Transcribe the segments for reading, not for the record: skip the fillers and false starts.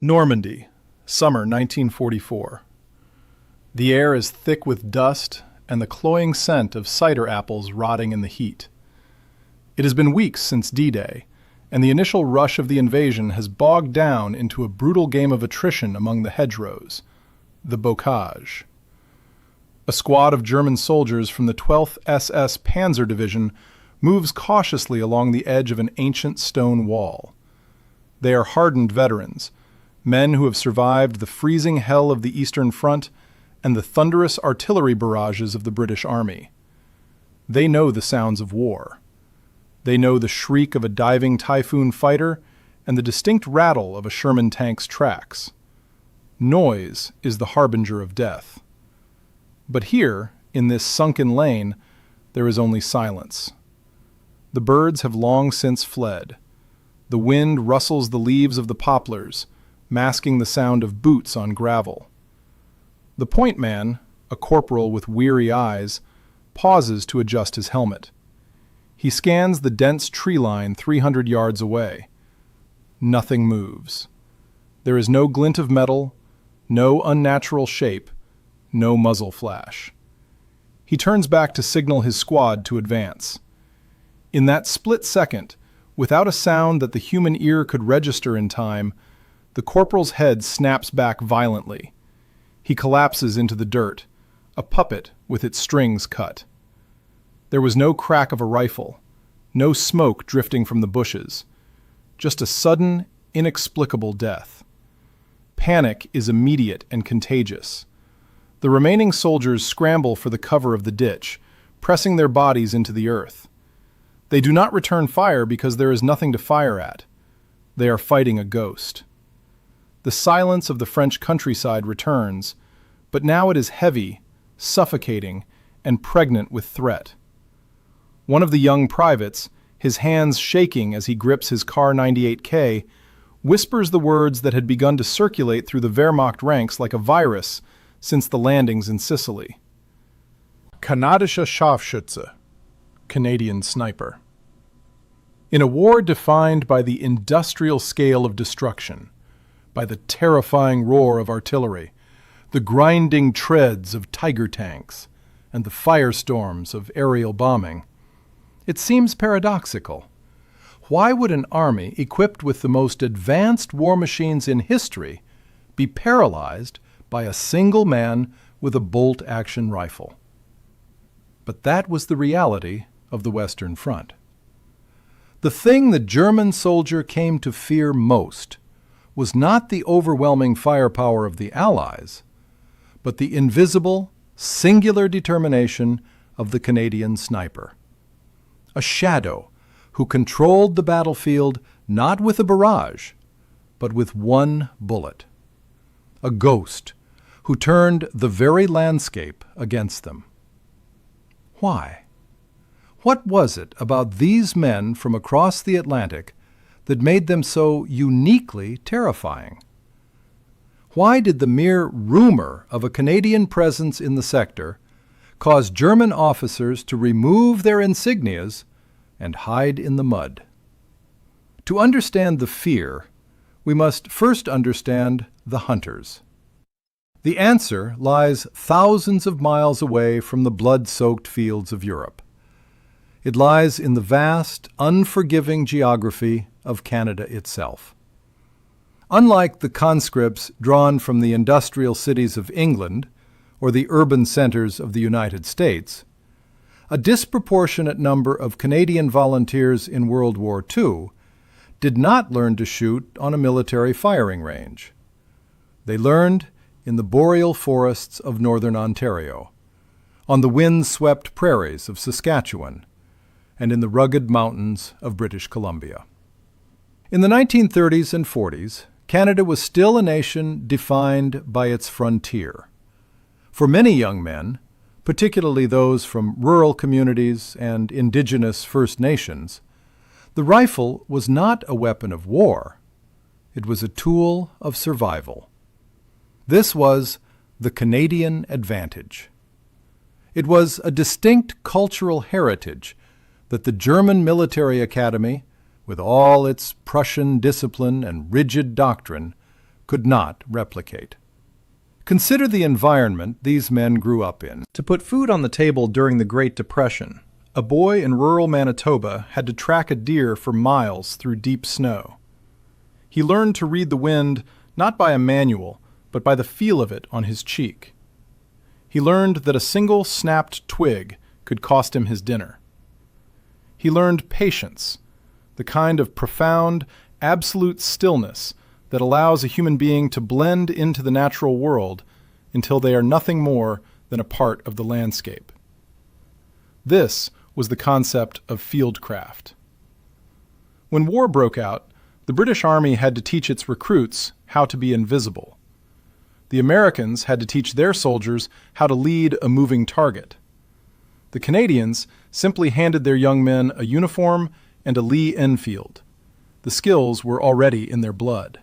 Normandy, summer 1944. The air is thick with dust and the cloying scent of cider apples rotting in the heat. It has been weeks since D-Day, and the initial rush of the invasion has bogged down into a brutal game of attrition among the hedgerows, the bocage. A squad of German soldiers from the 12th SS Panzer Division moves cautiously along the edge of an ancient stone wall. They are hardened veterans, men who have survived the freezing hell of the Eastern Front and the thunderous artillery barrages of the British Army. They know the sounds of war. They know the shriek of a diving Typhoon fighter and the distinct rattle of a Sherman tank's tracks. Noise is the harbinger of death. But here, in this sunken lane, there is only silence. The birds have long since fled. The wind rustles the leaves of the poplars, masking the sound of boots on gravel. The point man, a corporal with weary eyes, pauses to adjust his helmet. He scans the dense tree line 300 yards away. Nothing moves. There is no glint of metal, no unnatural shape, no muzzle flash. He turns back to signal his squad to advance. In that split second, without a sound that the human ear could register in time, the corporal's head snaps back violently. He collapses into the dirt, a puppet with its strings cut. There was no crack of a rifle, no smoke drifting from the bushes, just a sudden, inexplicable death. Panic is immediate and contagious. The remaining soldiers scramble for the cover of the ditch, pressing their bodies into the earth. They do not return fire because there is nothing to fire at. They are fighting a ghost. The silence of the French countryside returns, but now it is heavy, suffocating, and pregnant with threat. One of the young privates, his hands shaking as he grips his Kar 98K, whispers the words that had begun to circulate through the Wehrmacht ranks like a virus since the landings in Sicily. Kanadische Scharfschütze, Canadian sniper. In a war defined by the industrial scale of destruction, by the terrifying roar of artillery, the grinding treads of Tiger tanks, and the firestorms of aerial bombing, it seems paradoxical. Why would an army equipped with the most advanced war machines in history be paralyzed by a single man with a bolt-action rifle? But that was the reality of the Western Front. The thing the German soldier came to fear most was not the overwhelming firepower of the Allies, but the invisible, singular determination of the Canadian sniper. A shadow who controlled the battlefield not with a barrage, but with one bullet. A ghost who turned the very landscape against them. Why? What was it about these men from across the Atlantic that made them so uniquely terrifying? Why did the mere rumor of a Canadian presence in the sector cause German officers to remove their insignias and hide in the mud? To understand the fear, we must first understand the hunters. The answer lies thousands of miles away from the blood-soaked fields of Europe. It lies in the vast, unforgiving geography of Canada itself. Unlike the conscripts drawn from the industrial cities of England or the urban centers of the United States, a disproportionate number of Canadian volunteers in World War II did not learn to shoot on a military firing range. They learned in the boreal forests of northern Ontario, on the wind-swept prairies of Saskatchewan, and in the rugged mountains of British Columbia. In the 1930s and 40s, Canada was still a nation defined by its frontier. For many young men, particularly those from rural communities and Indigenous First Nations, the rifle was not a weapon of war. It was a tool of survival. This was the Canadian advantage. It was a distinct cultural heritage that the German military academy, with all its Prussian discipline and rigid doctrine, could not replicate. Consider the environment these men grew up in. To put food on the table during the Great Depression, a boy in rural Manitoba had to track a deer for miles through deep snow. He learned to read the wind not by a manual, but by the feel of it on his cheek. He learned that a single snapped twig could cost him his dinner. He learned patience, the kind of profound, absolute stillness that allows a human being to blend into the natural world until they are nothing more than a part of the landscape. This was the concept of fieldcraft. When war broke out, the British Army had to teach its recruits how to be invisible. The Americans had to teach their soldiers how to lead a moving target. The Canadians simply handed their young men a uniform and a Lee Enfield. The skills were already in their blood.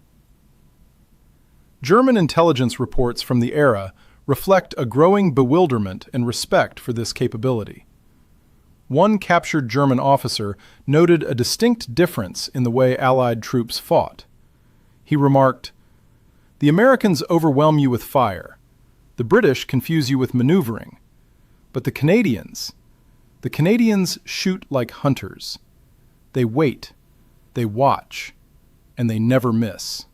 German intelligence reports from the era reflect a growing bewilderment and respect for this capability. One captured German officer noted a distinct difference in the way Allied troops fought. He remarked, "The Americans overwhelm you with fire. The British confuse you with maneuvering. But the Canadians shoot like hunters. They wait, they watch, and they never miss."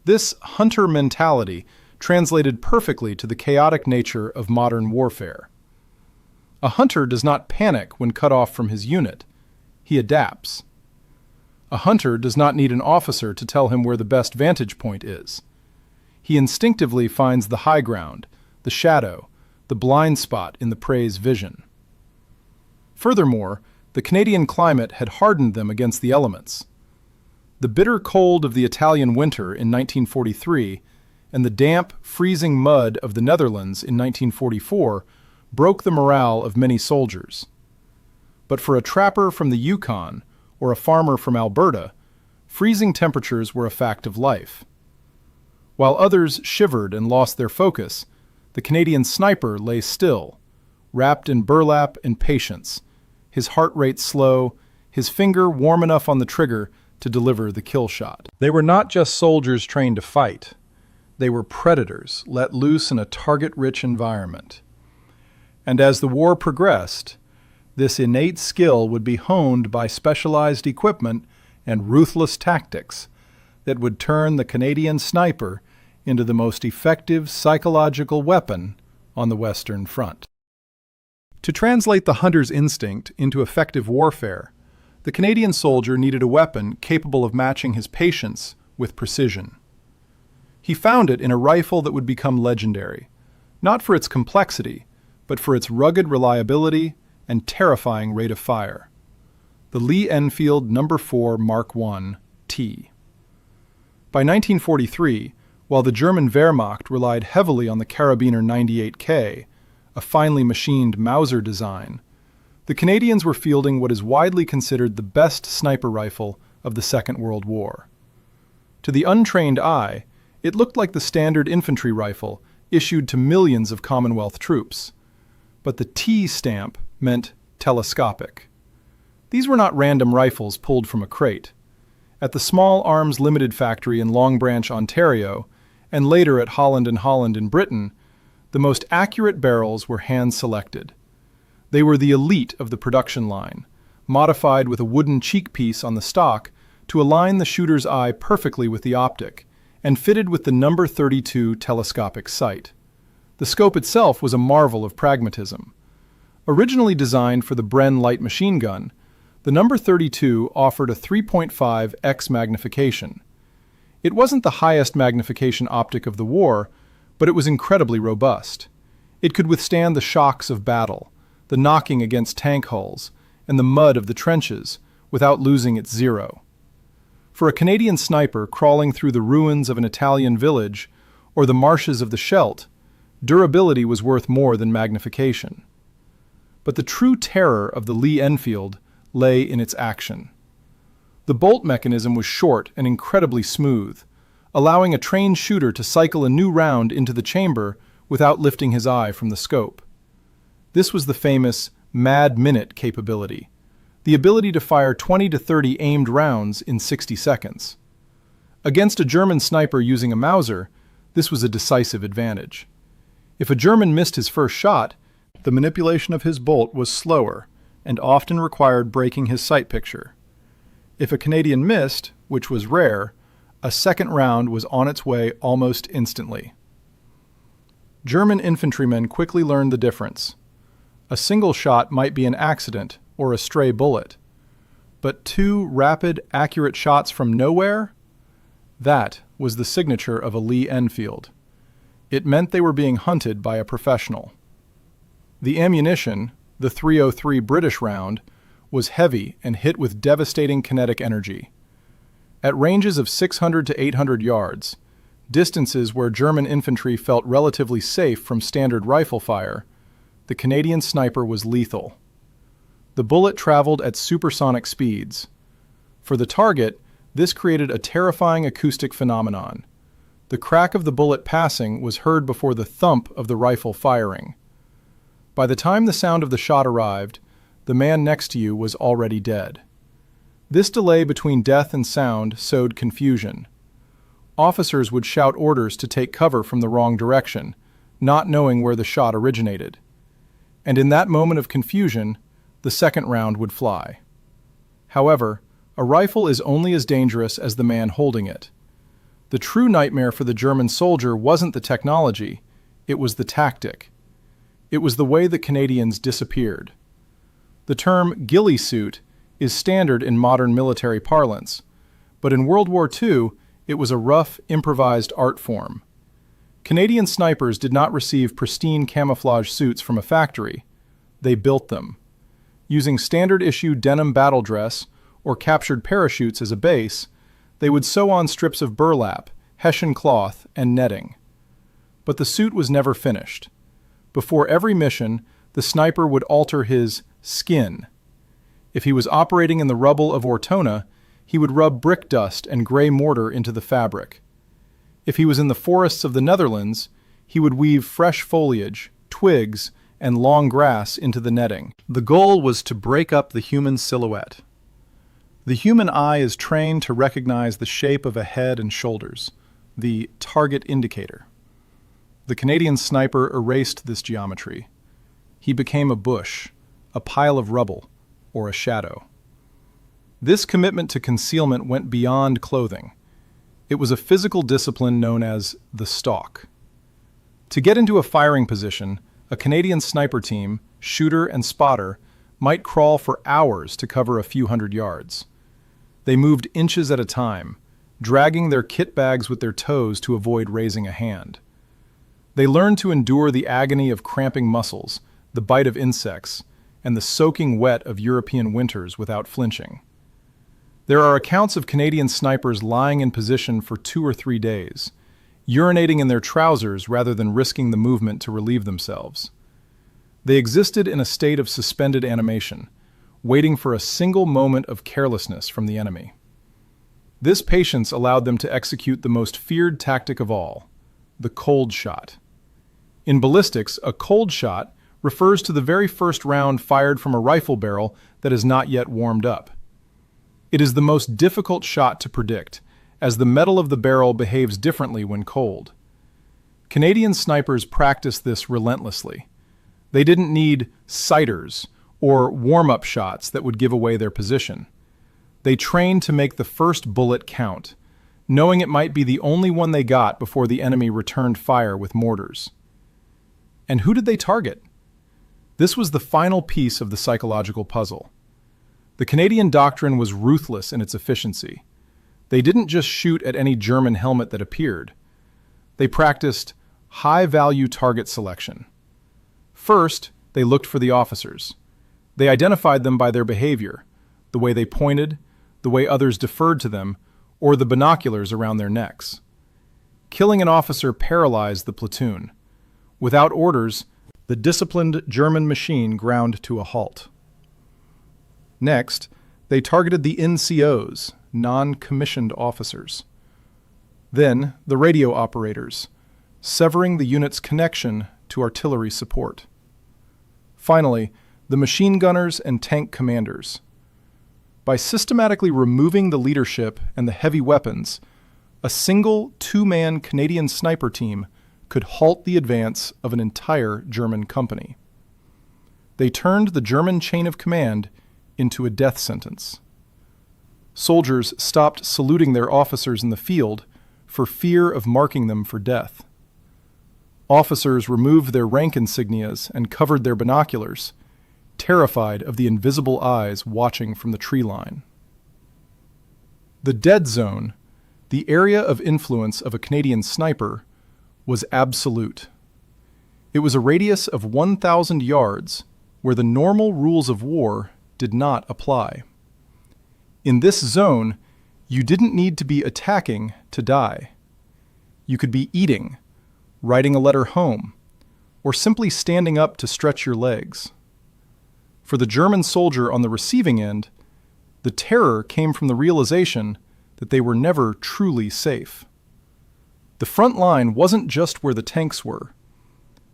This hunter mentality translated perfectly to the chaotic nature of modern warfare. A hunter does not panic when cut off from his unit. He adapts. A hunter does not need an officer to tell him where the best vantage point is. He instinctively finds the high ground, the shadow, the blind spot in the prey's vision. Furthermore, the Canadian climate had hardened them against the elements. The bitter cold of the Italian winter in 1943 and the damp, freezing mud of the Netherlands in 1944 broke the morale of many soldiers. But for a trapper from the Yukon or a farmer from Alberta, freezing temperatures were a fact of life. While others shivered and lost their focus, the Canadian sniper lay still, wrapped in burlap and patience, his heart rate slow, his finger warm enough on the trigger to deliver the kill shot. They were not just soldiers trained to fight. They were predators let loose in a target-rich environment. And as the war progressed, this innate skill would be honed by specialized equipment and ruthless tactics that would turn the Canadian sniper into the most effective psychological weapon on the Western Front. To translate the hunter's instinct into effective warfare, the Canadian soldier needed a weapon capable of matching his patience with precision. He found it in a rifle that would become legendary, not for its complexity, but for its rugged reliability and terrifying rate of fire. The Lee Enfield No. 4 Mark I T. By 1943, while the German Wehrmacht relied heavily on the Karabiner 98K, a finely machined Mauser design, the Canadians were fielding what is widely considered the best sniper rifle of the Second World War. To the untrained eye, it looked like the standard infantry rifle issued to millions of Commonwealth troops. But the T stamp meant telescopic. These were not random rifles pulled from a crate. At the Small Arms Limited factory in Long Branch, Ontario, and later at Holland & Holland in Britain, the most accurate barrels were hand-selected. They were the elite of the production line, modified with a wooden cheekpiece on the stock to align the shooter's eye perfectly with the optic, and fitted with the No. 32 telescopic sight. The scope itself was a marvel of pragmatism. Originally designed for the Bren light machine gun, the No. 32 offered a 3.5x magnification. It wasn't the highest magnification optic of the war, but it was incredibly robust. It could withstand the shocks of battle, the knocking against tank hulls, and the mud of the trenches without losing its zero. For a Canadian sniper crawling through the ruins of an Italian village or the marshes of the Scheldt, durability was worth more than magnification. But the true terror of the Lee Enfield lay in its action. The bolt mechanism was short and incredibly smooth, allowing a trained shooter to cycle a new round into the chamber without lifting his eye from the scope. This was the famous Mad Minute capability, the ability to fire 20 to 30 aimed rounds in 60 seconds. Against a German sniper using a Mauser, this was a decisive advantage. If a German missed his first shot, the manipulation of his bolt was slower and often required breaking his sight picture. If a Canadian missed, which was rare, a second round was on its way almost instantly. German infantrymen quickly learned the difference. A single shot might be an accident or a stray bullet, but two rapid, accurate shots from nowhere? That was the signature of a Lee Enfield. It meant they were being hunted by a professional. The ammunition, the .303 British round, was heavy and hit with devastating kinetic energy. At ranges of 600 to 800 yards, distances where German infantry felt relatively safe from standard rifle fire, the Canadian sniper was lethal. The bullet traveled at supersonic speeds. For the target, this created a terrifying acoustic phenomenon. The crack of the bullet passing was heard before the thump of the rifle firing. By the time the sound of the shot arrived, the man next to you was already dead. This delay between death and sound sowed confusion. Officers would shout orders to take cover from the wrong direction, not knowing where the shot originated. And in that moment of confusion, the second round would fly. However, a rifle is only as dangerous as the man holding it. The true nightmare for the German soldier wasn't the technology, it was the tactic. It was the way the Canadians disappeared. The term ghillie suit is standard in modern military parlance, but in World War II, it was a rough, improvised art form. Canadian snipers did not receive pristine camouflage suits from a factory. They built them. Using standard-issue denim battle dress or captured parachutes as a base, they would sew on strips of burlap, Hessian cloth, and netting. But the suit was never finished. Before every mission, the sniper would alter his skin. If he was operating in the rubble of Ortona, he would rub brick dust and gray mortar into the fabric. If he was in the forests of the Netherlands, he would weave fresh foliage, twigs, and long grass into the netting. The goal was to break up the human silhouette. The human eye is trained to recognize the shape of a head and shoulders, the target indicator. The Canadian sniper erased this geometry. He became a bush, a pile of rubble, or a shadow. This commitment to concealment went beyond clothing. It was a physical discipline known as the stalk. To get into a firing position, a Canadian sniper team, shooter and spotter, might crawl for hours to cover a few hundred yards. They moved inches at a time, dragging their kit bags with their toes to avoid raising a hand. They learned to endure the agony of cramping muscles, the bite of insects, and the soaking wet of European winters without flinching. There are accounts of Canadian snipers lying in position for 2 or 3 days, urinating in their trousers rather than risking the movement to relieve themselves. They existed in a state of suspended animation, waiting for a single moment of carelessness from the enemy. This patience allowed them to execute the most feared tactic of all, the cold shot. In ballistics, a cold shot refers to the very first round fired from a rifle barrel that is not yet warmed up. It is the most difficult shot to predict, as the metal of the barrel behaves differently when cold. Canadian snipers practiced this relentlessly. They didn't need sighters or warm-up shots that would give away their position. They trained to make the first bullet count, knowing it might be the only one they got before the enemy returned fire with mortars. And who did they target? This was the final piece of the psychological puzzle. The Canadian doctrine was ruthless in its efficiency. They didn't just shoot at any German helmet that appeared. They practiced high-value target selection. First, they looked for the officers. They identified them by their behavior, the way they pointed, the way others deferred to them, or the binoculars around their necks. Killing an officer paralyzed the platoon. Without orders, the disciplined German machine ground to a halt. Next, they targeted the NCOs, non-commissioned officers. Then, the radio operators, severing the unit's connection to artillery support. Finally, the machine gunners and tank commanders. By systematically removing the leadership and the heavy weapons, A single two-man Canadian sniper team could halt the advance of an entire German company. They turned the German chain of command into a death sentence. Soldiers stopped saluting their officers in the field for fear of marking them for death. Officers removed their rank insignias and covered their binoculars, terrified of the invisible eyes watching from the tree line. The dead zone, the area of influence of a Canadian sniper, was absolute. It was a radius of 1,000 yards where the normal rules of war did not apply. In this zone, you didn't need to be attacking to die. You could be eating, writing a letter home, or simply standing up to stretch your legs. For the German soldier on the receiving end, the terror came from the realization that they were never truly safe. The front line wasn't just where the tanks were.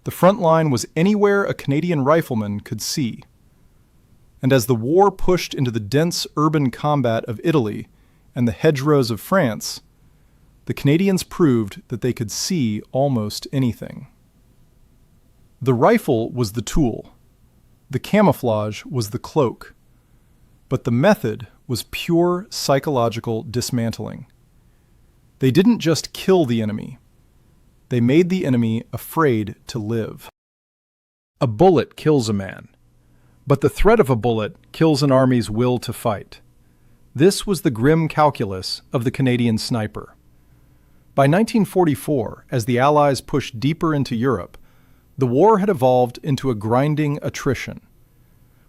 The front line was anywhere a Canadian rifleman could see. And as the war pushed into the dense urban combat of Italy and the hedgerows of France, the Canadians proved that they could see almost anything. The rifle was the tool. The camouflage was the cloak. But the method was pure psychological dismantling. They didn't just kill the enemy. They made the enemy afraid to live. A bullet kills a man, but the threat of a bullet kills an army's will to fight. This was the grim calculus of the Canadian sniper. By 1944, as the Allies pushed deeper into Europe, the war had evolved into a grinding attrition.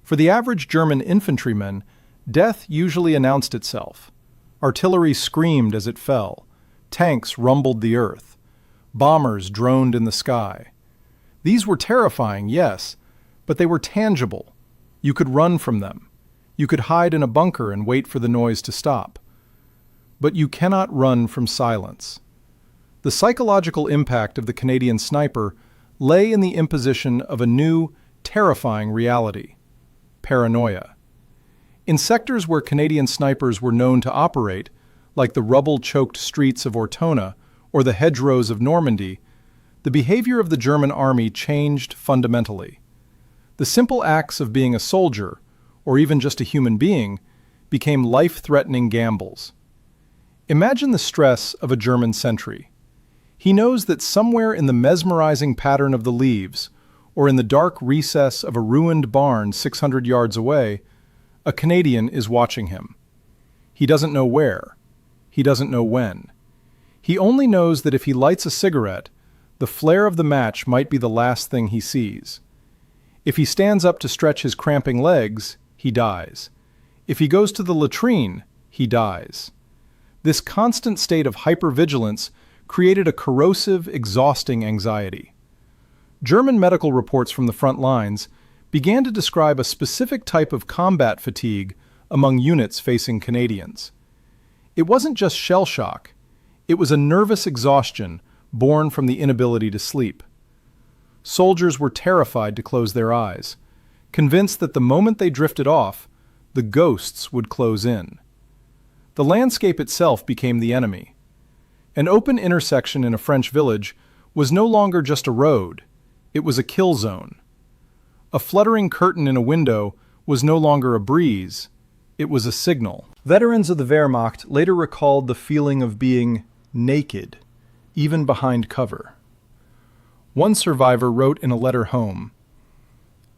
For the average German infantryman, death usually announced itself. Artillery screamed as it fell. Tanks rumbled the earth. Bombers droned in the sky. These were terrifying, yes, but they were tangible. You could run from them. You could hide in a bunker and wait for the noise to stop. But you cannot run from silence. The psychological impact of the Canadian sniper lay in the imposition of a new, terrifying reality: paranoia. In sectors where Canadian snipers were known to operate, like the rubble-choked streets of Ortona or the hedgerows of Normandy, the behavior of the German army changed fundamentally. The simple acts of being a soldier, or even just a human being, became life-threatening gambles. Imagine the stress of a German sentry. He knows that somewhere in the mesmerizing pattern of the leaves, or in the dark recess of a ruined barn 600 yards away, a Canadian is watching him. He doesn't know where. He doesn't know when. He only knows that if he lights a cigarette, the flare of the match might be the last thing he sees. If he stands up to stretch his cramping legs, he dies. If he goes to the latrine, he dies. This constant state of hypervigilance created a corrosive, exhausting anxiety. German medical reports from the front lines began to describe a specific type of combat fatigue among units facing Canadians. It wasn't just shell shock. It was a nervous exhaustion born from the inability to sleep. Soldiers were terrified to close their eyes, convinced that the moment they drifted off, the ghosts would close in. The landscape itself became the enemy. An open intersection in a French village was no longer just a road, it was a kill zone. A fluttering curtain in a window was no longer a breeze, it was a signal. Veterans of the Wehrmacht later recalled the feeling of being naked, even behind cover. One survivor wrote in a letter home,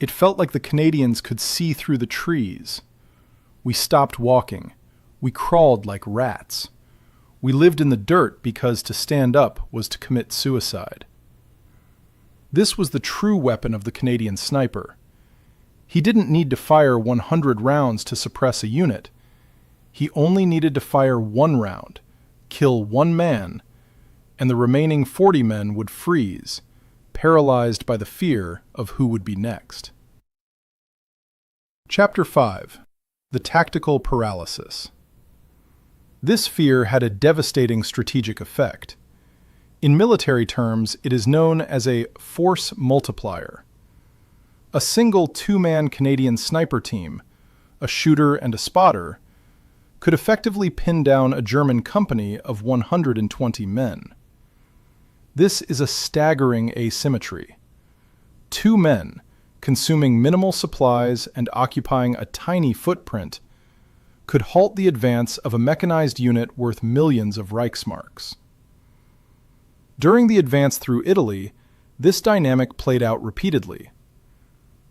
"It felt like the Canadians could see through the trees. We stopped walking. We crawled like rats. We lived in the dirt because to stand up was to commit suicide." This was the true weapon of the Canadian sniper. He didn't need to fire 100 rounds to suppress a unit. He only needed to fire one round, kill one man, and the remaining 40 men would freeze, paralyzed by the fear of who would be next. Chapter 5. The Tactical Paralysis. This fear had a devastating strategic effect. In military terms, it is known as a force multiplier. A single two-man Canadian sniper team, a shooter and a spotter, could effectively pin down a German company of 120 men. This is a staggering asymmetry. 2 men, consuming minimal supplies and occupying a tiny footprint, could halt the advance of a mechanized unit worth millions of Reichsmarks. During the advance through Italy, this dynamic played out repeatedly.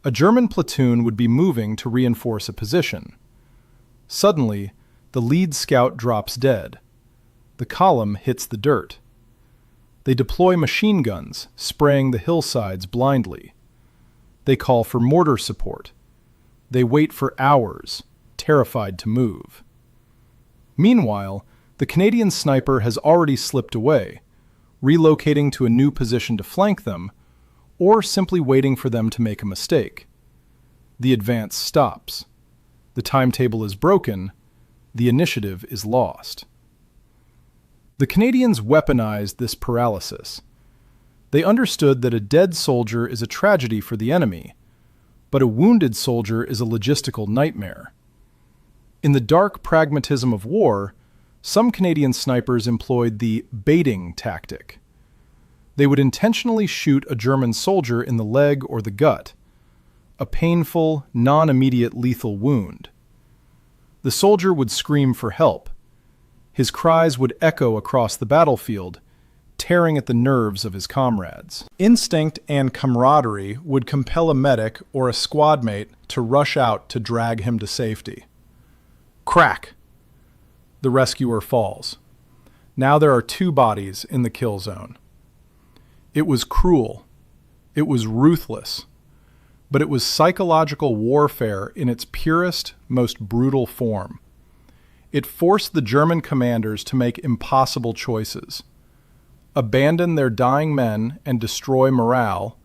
A German platoon would be moving to reinforce a position. Suddenly, the lead scout drops dead. The column hits the dirt. They deploy machine guns, spraying the hillsides blindly. They call for mortar support. They wait for hours, terrified to move. Meanwhile, the Canadian sniper has already slipped away, relocating to a new position to flank them, or simply waiting for them to make a mistake. The advance stops. The timetable is broken. The initiative is lost. The Canadians weaponized this paralysis. They understood that a dead soldier is a tragedy for the enemy, but a wounded soldier is a logistical nightmare. In the dark pragmatism of war, some Canadian snipers employed the baiting tactic. They would intentionally shoot a German soldier in the leg or the gut, a painful, non-immediate lethal wound. The soldier would scream for help. His cries would echo across the battlefield, tearing at the nerves of his comrades. Instinct and camaraderie would compel a medic or a squad mate to rush out to drag him to safety. Crack! The rescuer falls. Now there are 2 bodies in the kill zone. It was cruel. It was ruthless. But it was psychological warfare in its purest, most brutal form. It forced the German commanders to make impossible choices: abandon their dying men and destroy morale,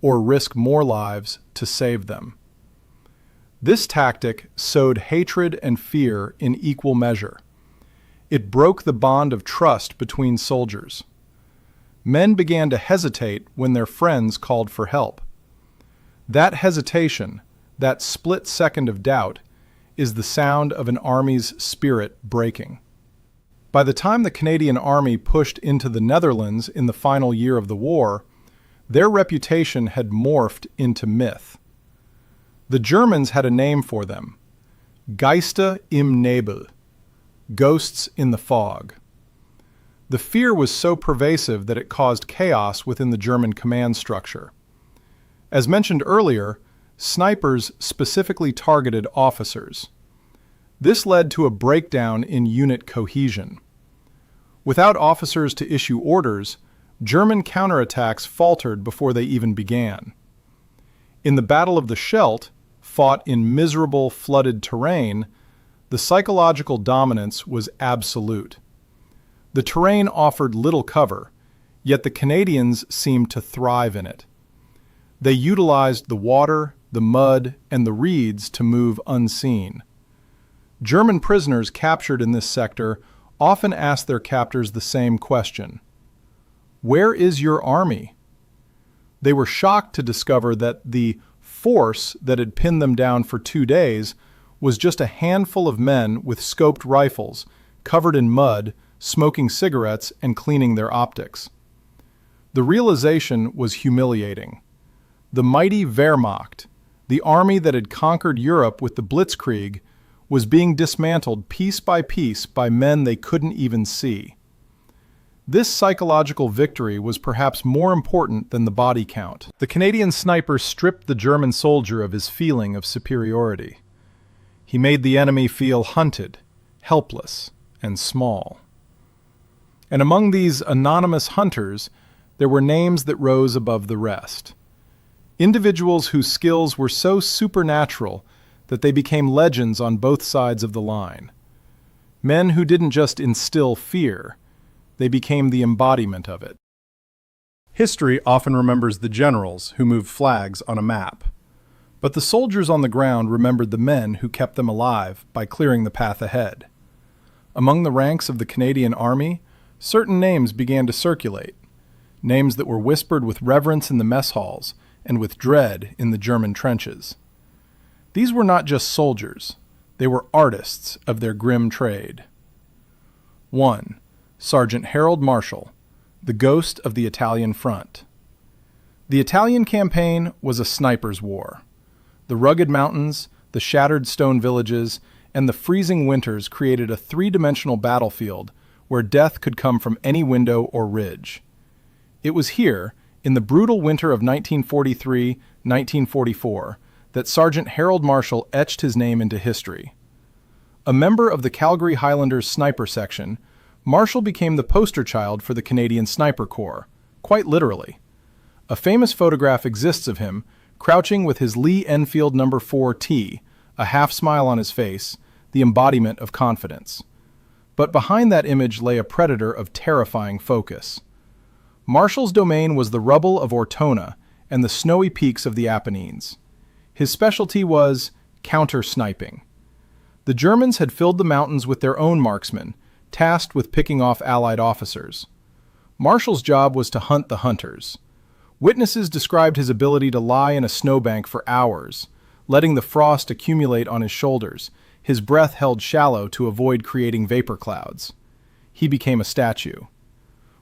or risk more lives to save them. This tactic sowed hatred and fear in equal measure. It broke the bond of trust between soldiers. Men began to hesitate when their friends called for help. That hesitation, that split second of doubt, is the sound of an army's spirit breaking. By the time the Canadian Army pushed into the Netherlands in the final year of the war, their reputation had morphed into myth. The Germans had a name for them: Geister im Nebel, ghosts in the fog. The fear was so pervasive that it caused chaos within the German command structure. As mentioned earlier, snipers specifically targeted officers. This led to a breakdown in unit cohesion. Without officers to issue orders, German counterattacks faltered before they even began. In the Battle of the Scheldt, fought in miserable, flooded terrain, the psychological dominance was absolute. The terrain offered little cover, yet the Canadians seemed to thrive in it. They utilized the water, the mud, and the reeds to move unseen. German prisoners captured in this sector often asked their captors the same question: "Where is your army?" They were shocked to discover that the force that had pinned them down for 2 days was just a handful of men with scoped rifles, covered in mud, smoking cigarettes, and cleaning their optics. The realization was humiliating. The mighty Wehrmacht, the army that had conquered Europe with the Blitzkrieg, was being dismantled piece by men they couldn't even see. This psychological victory was perhaps more important than the body count. The Canadian sniper stripped the German soldier of his feeling of superiority. He made the enemy feel hunted, helpless, and small. And among these anonymous hunters, there were names that rose above the rest. Individuals whose skills were so supernatural that they became legends on both sides of the line. Men who didn't just instill fear, they became the embodiment of it. History often remembers the generals who moved flags on a map, but the soldiers on the ground remembered the men who kept them alive by clearing the path ahead. Among the ranks of the Canadian Army, certain names began to circulate, names that were whispered with reverence in the mess halls and with dread in the German trenches. These were not just soldiers. They were artists of their grim trade. 1. Sergeant Harold Marshall, the ghost of the Italian front. The Italian campaign was a sniper's war. The rugged mountains, the shattered stone villages, and the freezing winters created a three-dimensional battlefield where death could come from any window or ridge. It was here, in the brutal winter of 1943-1944, that Sergeant Harold Marshall etched his name into history. A member of the Calgary Highlanders Sniper Section, Marshall became the poster child for the Canadian Sniper Corps, quite literally. A famous photograph exists of him, crouching with his Lee Enfield No. 4T, a half-smile on his face, the embodiment of confidence. But behind that image lay a predator of terrifying focus. Marshall's domain was the rubble of Ortona and the snowy peaks of the Apennines. His specialty was counter-sniping. The Germans had filled the mountains with their own marksmen, tasked with picking off Allied officers. Marshall's job was to hunt the hunters. Witnesses described his ability to lie in a snowbank for hours, letting the frost accumulate on his shoulders, his breath held shallow to avoid creating vapor clouds. He became a statue.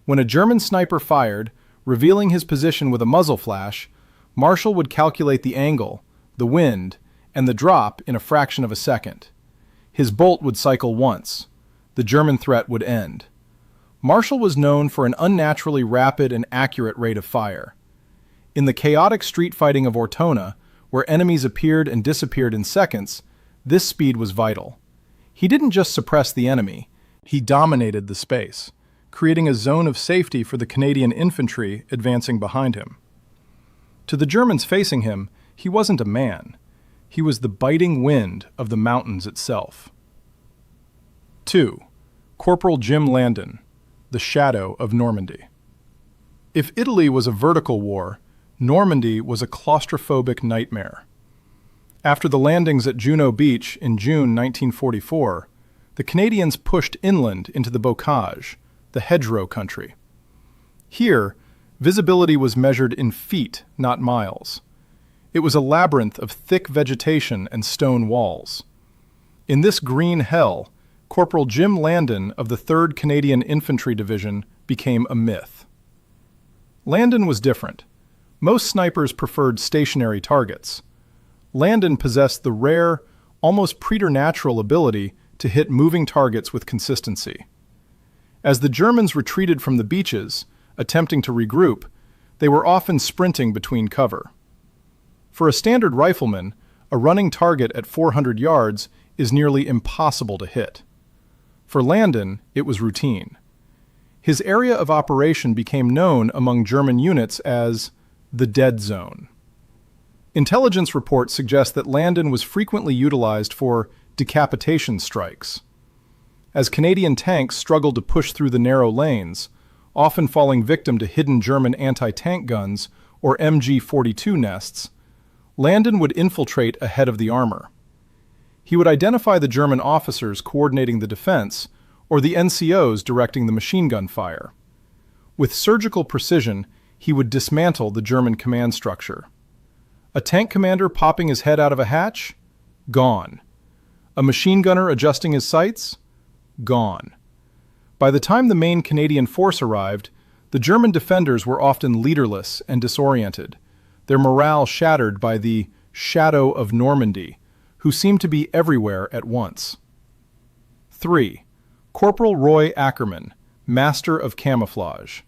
When a German sniper fired, revealing his position with a muzzle flash, Marshall would calculate the angle, the wind, and the drop in a fraction of a second. His bolt would cycle once. The German threat would end. Marshall was known for an unnaturally rapid and accurate rate of fire. In the chaotic street fighting of Ortona, where enemies appeared and disappeared in seconds, this speed was vital. He didn't just suppress the enemy, he dominated the space, creating a zone of safety for the Canadian infantry advancing behind him. To the Germans facing him, he wasn't a man. He was the biting wind of the mountains itself. 2. Corporal Jim Landon, the shadow of Normandy. If Italy was a vertical war, Normandy was a claustrophobic nightmare. After the landings at Juno Beach in June 1944, the Canadians pushed inland into the bocage, the hedgerow country. Here, visibility was measured in feet, not miles. It was a labyrinth of thick vegetation and stone walls. In this green hell, Corporal Jim Landon of the 3rd Canadian Infantry Division became a myth. Landon was different. Most snipers preferred stationary targets. Landon possessed the rare, almost preternatural ability to hit moving targets with consistency. As the Germans retreated from the beaches, attempting to regroup, they were often sprinting between cover. For a standard rifleman, a running target at 400 yards is nearly impossible to hit. For Landon, it was routine. His area of operation became known among German units as the dead zone. Intelligence reports suggest that Landon was frequently utilized for decapitation strikes. As Canadian tanks struggled to push through the narrow lanes, often falling victim to hidden German anti-tank guns or MG-42 nests, Landon would infiltrate ahead of the armor. He would identify the German officers coordinating the defense or the NCOs directing the machine gun fire. With surgical precision, he would dismantle the German command structure. A tank commander popping his head out of a hatch? Gone. A machine gunner adjusting his sights? Gone. By the time the main Canadian force arrived, the German defenders were often leaderless and disoriented, their morale shattered by the shadow of Normandy, who seemed to be everywhere at once. 3. Corporal Roy Ackerman, master of camouflage.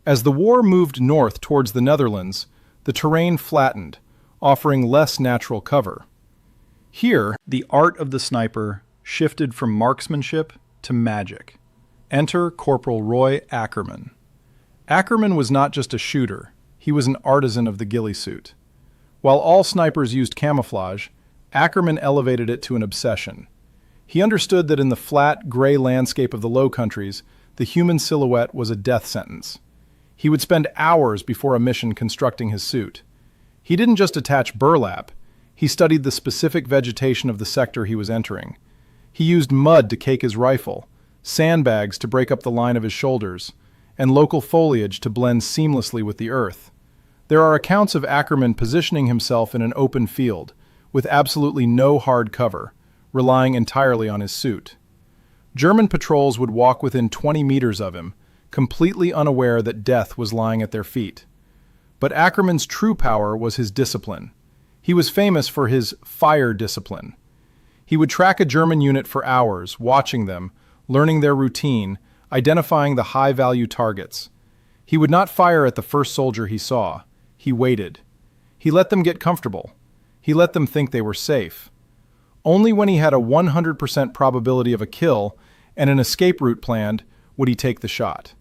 As the war moved north towards the Netherlands, the terrain flattened, offering less natural cover. Here, the art of the sniper shifted from marksmanship to magic. Enter Corporal Roy Ackerman. Ackerman was not just a shooter, he was an artisan of the ghillie suit. While all snipers used camouflage, Ackerman elevated it to an obsession. He understood that in the flat, gray landscape of the Low Countries, the human silhouette was a death sentence. He would spend hours before a mission constructing his suit. He didn't just attach burlap, he studied the specific vegetation of the sector he was entering. He used mud to cake his rifle, sandbags to break up the line of his shoulders, and local foliage to blend seamlessly with the earth. There are accounts of Ackerman positioning himself in an open field, with absolutely no hard cover, relying entirely on his suit. German patrols would walk within 20 meters of him, completely unaware that death was lying at their feet. But Ackermann's true power was his discipline. He was famous for his fire discipline. He would track a German unit for hours, watching them, learning their routine, identifying the high-value targets. He would not fire at the first soldier he saw. He waited. He let them get comfortable. He let them think they were safe. Only when he had a 100% probability of a kill and an escape route planned would he take the shot.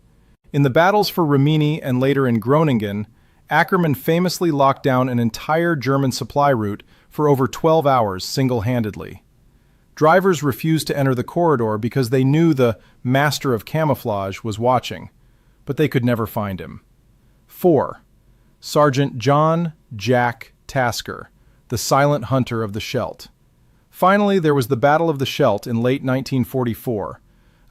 In the battles for Rimini and later in Groningen, Ackermann famously locked down an entire German supply route for over 12 hours single-handedly. Drivers refused to enter the corridor because they knew the master of camouflage was watching, but they could never find him. 4. Sergeant John Jack Tasker, the silent hunter of the Scheldt. Finally, there was the Battle of the Scheldt in late 1944,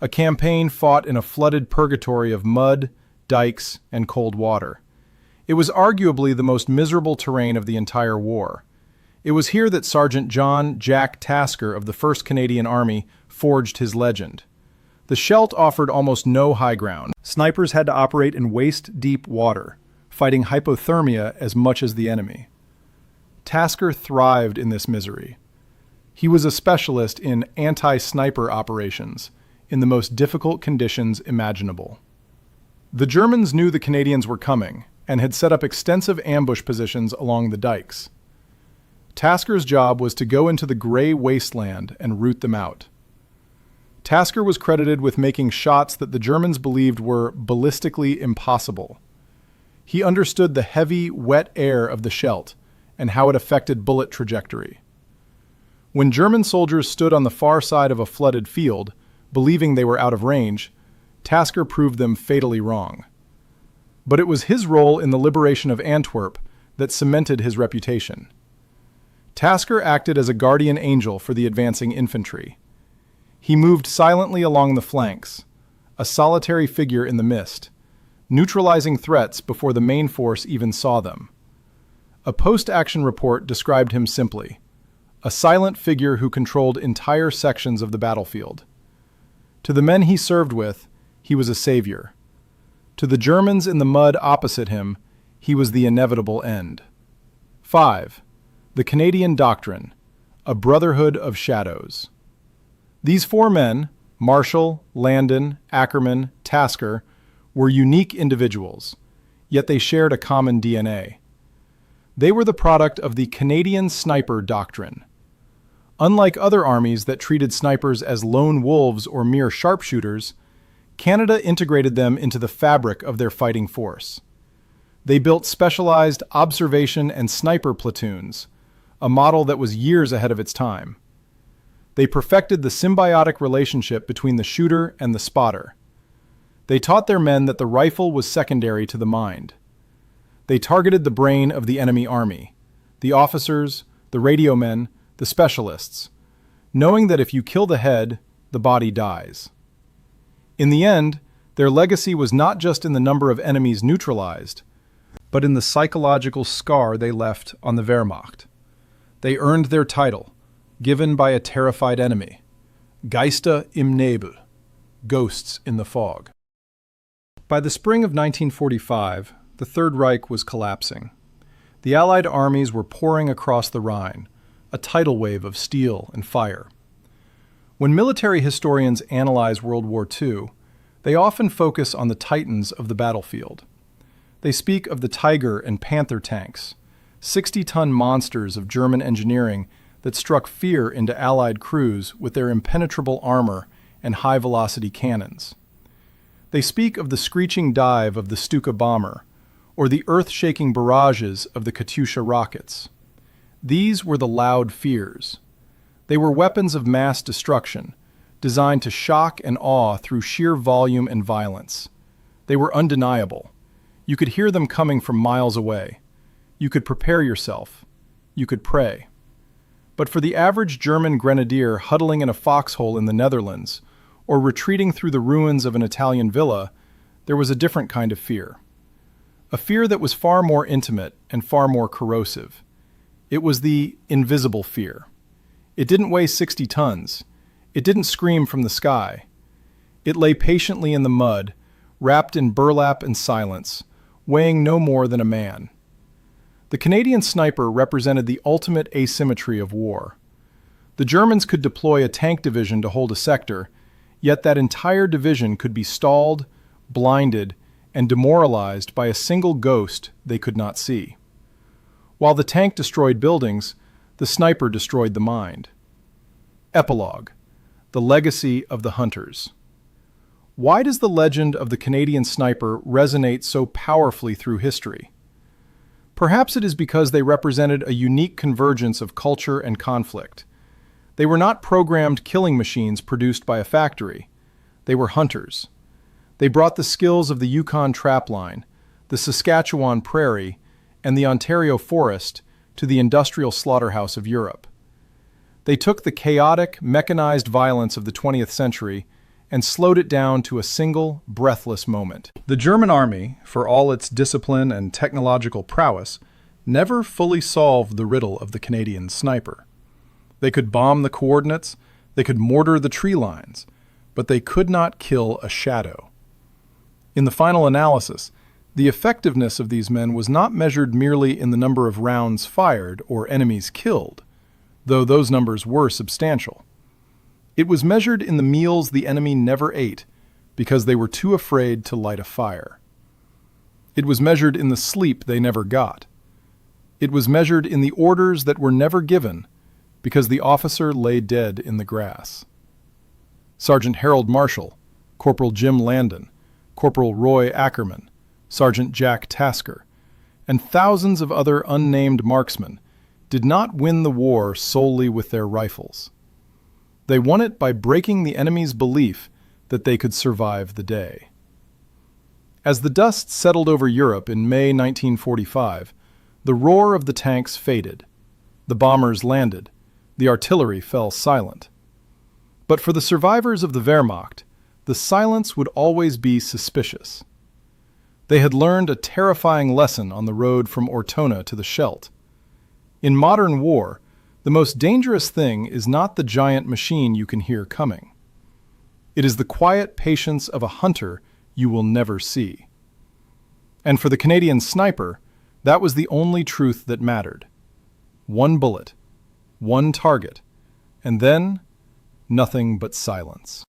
a campaign fought in a flooded purgatory of mud, dikes, and cold water. It was arguably the most miserable terrain of the entire war. It was here that Sergeant John Jack Tasker of the 1st Canadian Army forged his legend. The Scheldt offered almost no high ground. Snipers had to operate in waist-deep water, fighting hypothermia as much as the enemy. Tasker thrived in this misery. He was a specialist in anti-sniper operations in the most difficult conditions imaginable. The Germans knew the Canadians were coming and had set up extensive ambush positions along the dikes. Tasker's job was to go into the gray wasteland and root them out. Tasker was credited with making shots that the Germans believed were ballistically impossible. He understood the heavy, wet air of the Scheldt and how it affected bullet trajectory. When German soldiers stood on the far side of a flooded field, believing they were out of range, Tasker proved them fatally wrong. But it was his role in the liberation of Antwerp that cemented his reputation. Tasker acted as a guardian angel for the advancing infantry. He moved silently along the flanks, a solitary figure in the mist, neutralizing threats before the main force even saw them. A post-action report described him simply: a silent figure who controlled entire sections of the battlefield. To the men he served with, he was a savior. To the Germans in the mud opposite him, he was the inevitable end. 5. The Canadian Doctrine, a brotherhood of shadows. These 4 men, Marshall, Landon, Ackermann, Tasker, were unique individuals, yet they shared a common DNA. They were the product of the Canadian Sniper Doctrine. Unlike other armies that treated snipers as lone wolves or mere sharpshooters, Canada integrated them into the fabric of their fighting force. They built specialized observation and sniper platoons, a model that was years ahead of its time. They perfected the symbiotic relationship between the shooter and the spotter. They taught their men that the rifle was secondary to the mind. They targeted the brain of the enemy army, the officers, the radio men, the specialists, knowing that if you kill the head, the body dies. In the end, their legacy was not just in the number of enemies neutralized, but in the psychological scar they left on the Wehrmacht. They earned their title, given by a terrified enemy: Geister im Nebel, ghosts in the fog. By the spring of 1945, the Third Reich was collapsing. The Allied armies were pouring across the Rhine, a tidal wave of steel and fire. When military historians analyze World War II, they often focus on the titans of the battlefield. They speak of the Tiger and Panther tanks, 60-ton monsters of German engineering that struck fear into Allied crews with their impenetrable armor and high-velocity cannons. They speak of the screeching dive of the Stuka bomber, or the earth-shaking barrages of the Katyusha rockets. These were the loud fears. They were weapons of mass destruction, designed to shock and awe through sheer volume and violence. They were undeniable. You could hear them coming from miles away. You could prepare yourself. You could pray. But for the average German grenadier huddling in a foxhole in the Netherlands, or retreating through the ruins of an Italian villa, there was a different kind of fear. A fear that was far more intimate and far more corrosive. It was the invisible fear. It didn't weigh 60 tons. It didn't scream from the sky. It lay patiently in the mud, wrapped in burlap and silence, weighing no more than a man. The Canadian sniper represented the ultimate asymmetry of war. The Germans could deploy a tank division to hold a sector, yet that entire division could be stalled, blinded, and demoralized by a single ghost they could not see. While the tank destroyed buildings, the sniper destroyed the mind. Epilogue: The Legacy of the Hunters. Why does the legend of the Canadian sniper resonate so powerfully through history? Perhaps it is because they represented a unique convergence of culture and conflict. They were not programmed killing machines produced by a factory. They were hunters. They brought the skills of the Yukon trapline, the Saskatchewan prairie, and the Ontario forest to the industrial slaughterhouse of Europe. They took the chaotic, mechanized violence of the 20th century and slowed it down to a single, breathless moment. The German army, for all its discipline and technological prowess, never fully solved the riddle of the Canadian sniper. They could bomb the coordinates, they could mortar the tree lines, but they could not kill a shadow. In the final analysis, the effectiveness of these men was not measured merely in the number of rounds fired or enemies killed, though those numbers were substantial. It was measured in the meals the enemy never ate because they were too afraid to light a fire. It was measured in the sleep they never got. It was measured in the orders that were never given because the officer lay dead in the grass. Sergeant Harold Marshall, Corporal Jim Landon, Corporal Roy Ackerman, Sergeant Jack Tasker, and thousands of other unnamed marksmen did not win the war solely with their rifles. They won it by breaking the enemy's belief that they could survive the day. As the dust settled over Europe in May 1945, the roar of the tanks faded. The bombers landed. The artillery fell silent. But for the survivors of the Wehrmacht, the silence would always be suspicious. They had learned a terrifying lesson on the road from Ortona to the Scheldt. In modern war, the most dangerous thing is not the giant machine you can hear coming. It is the quiet patience of a hunter you will never see. And for the Canadian sniper, that was the only truth that mattered. One bullet, one target, and then nothing but silence.